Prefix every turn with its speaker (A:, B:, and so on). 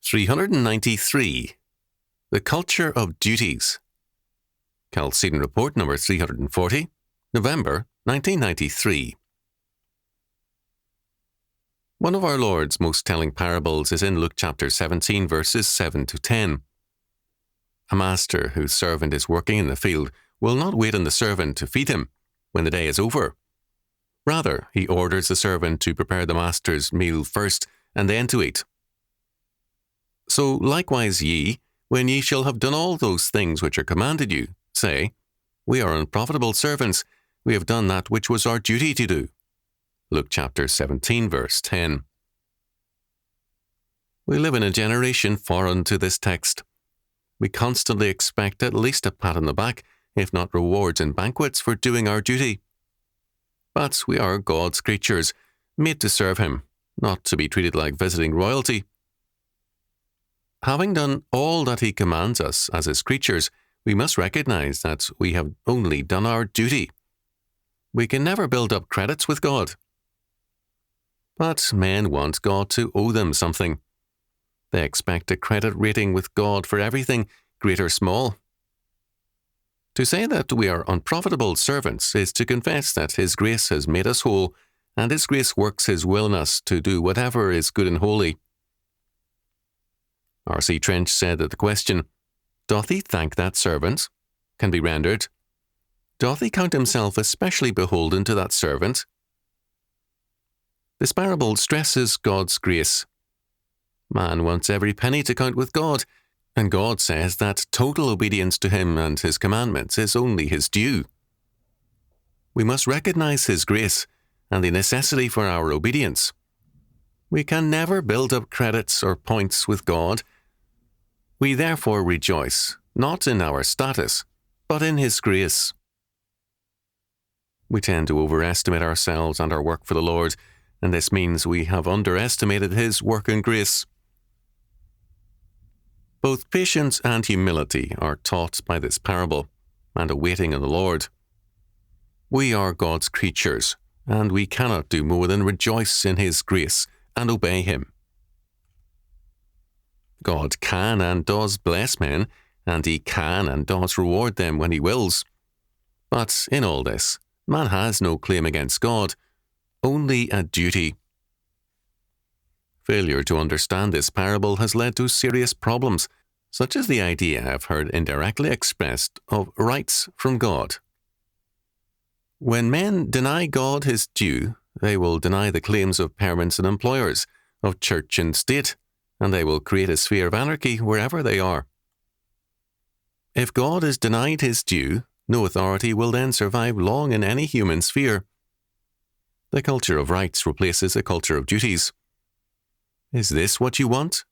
A: 393. The Culture of Duties. Chalcedon Report number 340, November 1993. One of our Lord's most telling parables is in Luke chapter 17, verses 7 to 10. A master whose servant is working in the field will not wait on the servant to feed him when the day is over. Rather, he orders the servant to prepare the master's meal first and then to eat. So likewise ye, when ye shall have done all those things which are commanded you, say, We are unprofitable servants, we have done that which was our duty to do. Luke chapter 17, verse 10. We live in a generation foreign to this text. We constantly expect at least a pat on the back, if not rewards and banquets for doing our duty. But we are God's creatures, made to serve Him, not to be treated like visiting royalty. Having done all that He commands us as His creatures, we must recognize that we have only done our duty. We can never build up credits with God. But men want God to owe them something. They expect a credit rating with God for everything, great or small. To say that we are unprofitable servants is to confess that His grace has made us whole, and His grace works His will in us to do whatever is good and holy. R.C. Trench said that the question, Doth he thank that servant? Can be rendered, Doth he count himself especially beholden to that servant? This parable stresses God's grace. Man wants every penny to count with God, and God says that total obedience to Him and His commandments is only His due. We must recognize His grace and the necessity for our obedience. We can never build up credits or points with God. We therefore rejoice, not in our status, but in His grace. We tend to overestimate ourselves and our work for the Lord, and this means we have underestimated His work and grace. Both patience and humility are taught by this parable, and a waiting on the Lord. We are God's creatures, and we cannot do more than rejoice in His grace and obey Him. God can and does bless men, and He can and does reward them when He wills. But in all this, man has no claim against God, only a duty. Failure to understand this parable has led to serious problems, such as the idea I've heard indirectly expressed of rights from God. When men deny God His due, they will deny the claims of parents and employers, of church and state, and they will create a sphere of anarchy wherever they are. If God is denied His due, no authority will then survive long in any human sphere. The culture of rights replaces a culture of duties. Is this what you want?